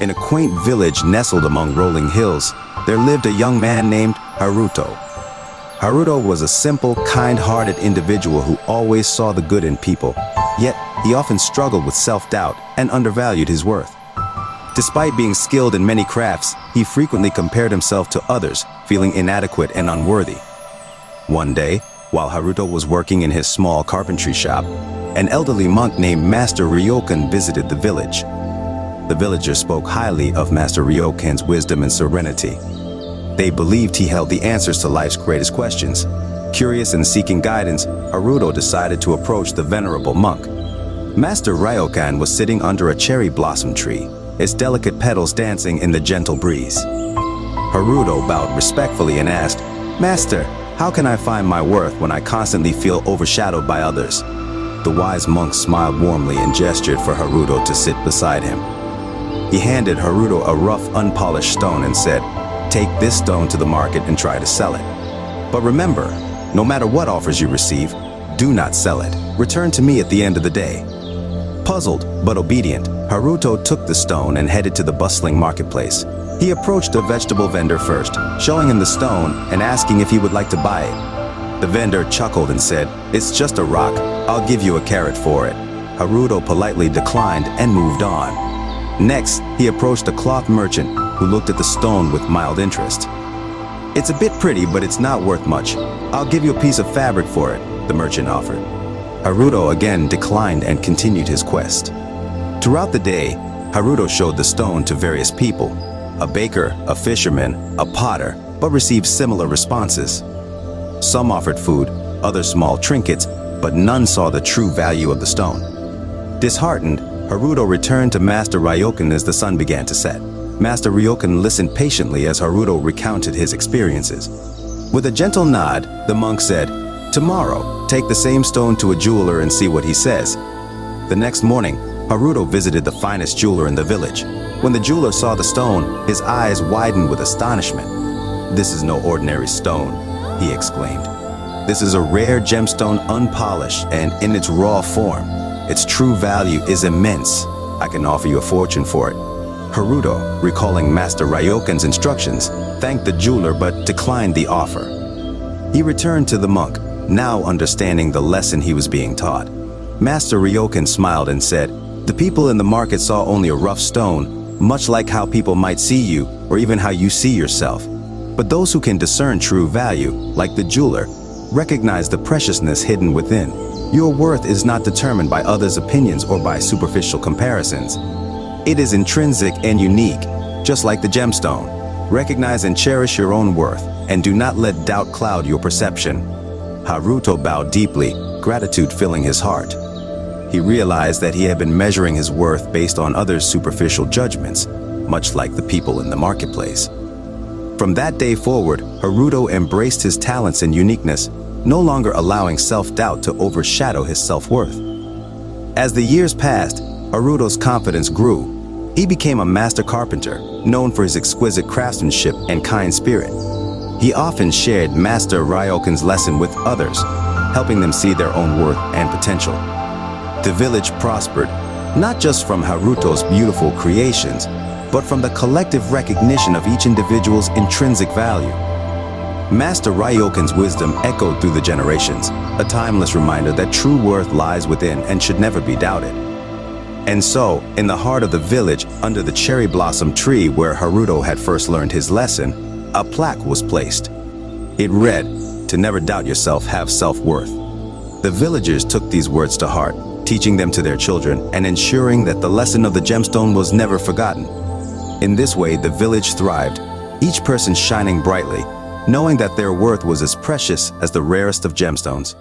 In a quaint village nestled among rolling hills, there lived a young man named Haruto. Haruto was a simple, kind-hearted individual who always saw the good in people, yet he often struggled with self-doubt and undervalued his worth. Despite being skilled in many crafts, he frequently compared himself to others, feeling inadequate and unworthy. One day, while Haruto was working in his small carpentry shop, an elderly monk named Master Ryokan visited the village. The villagers spoke highly of Master Ryokan's wisdom and serenity. They believed he held the answers to life's greatest questions. Curious and seeking guidance, Haruto decided to approach the venerable monk. Master Ryokan was sitting under a cherry blossom tree, its delicate petals dancing in the gentle breeze. Haruto bowed respectfully and asked, "Master, how can I find my worth when I constantly feel overshadowed by others?" The wise monk smiled warmly and gestured for Haruto to sit beside him. He handed Haruto a rough, unpolished stone and said, "Take this stone to the market and try to sell it. But remember, no matter what offers you receive, do not sell it. Return to me at the end of the day." Puzzled but obedient, Haruto took the stone and headed to the bustling marketplace. He approached a vegetable vendor first, showing him the stone and asking if he would like to buy it. The vendor chuckled and said, "It's just a rock. I'll give you a carrot for it." Haruto politely declined and moved on. Next, he approached a cloth merchant who looked at the stone with mild interest. "It's a bit pretty, but it's not worth much. I'll give you a piece of fabric for it," the merchant offered. Haruto again declined and continued his quest. Throughout the day, Haruto showed the stone to various people, a baker, a fisherman, a potter, but received similar responses. Some offered food, others small trinkets, but none saw the true value of the stone. Disheartened, Haruto returned to Master Ryokan as the sun began to set. Master Ryokan listened patiently as Haruto recounted his experiences. With a gentle nod, the monk said, "Tomorrow, take the same stone to a jeweler and see what he says." The next morning, Haruto visited the finest jeweler in the village. When the jeweler saw the stone, his eyes widened with astonishment. "This is no ordinary stone," he exclaimed. "This is a rare gemstone, unpolished and in its raw form. Its true value is immense. I can offer you a fortune for it." Haruto, recalling Master Ryokan's instructions, thanked the jeweler but declined the offer. He returned to the monk, now understanding the lesson he was being taught. Master Ryokan smiled and said, "The people in the market saw only a rough stone, much like how people might see you or even how you see yourself. But those who can discern true value, like the jeweler, recognize the preciousness hidden within. Your worth is not determined by others' opinions or by superficial comparisons. It is intrinsic and unique, just like the gemstone. Recognize and cherish your own worth, and do not let doubt cloud your perception." Haruto bowed deeply, gratitude filling his heart. He realized that he had been measuring his worth based on others' superficial judgments, much like the people in the marketplace. From that day forward, Haruto embraced his talents and uniqueness, no longer allowing self-doubt to overshadow his self-worth. As the years passed, Haruto's confidence grew. He became a master carpenter, known for his exquisite craftsmanship and kind spirit. He often shared Master Ryokan's lesson with others, helping them see their own worth and potential. The village prospered, not just from Haruto's beautiful creations, but from the collective recognition of each individual's intrinsic value. Master Ryokan's wisdom echoed through the generations, a timeless reminder that true worth lies within and should never be doubted. And so, in the heart of the village, under the cherry blossom tree where Haruto had first learned his lesson, a plaque was placed. It read, "To never doubt yourself, have self-worth." The villagers took these words to heart, teaching them to their children and ensuring that the lesson of the gemstone was never forgotten. In this way, the village thrived, each person shining brightly, knowing that their worth was as precious as the rarest of gemstones.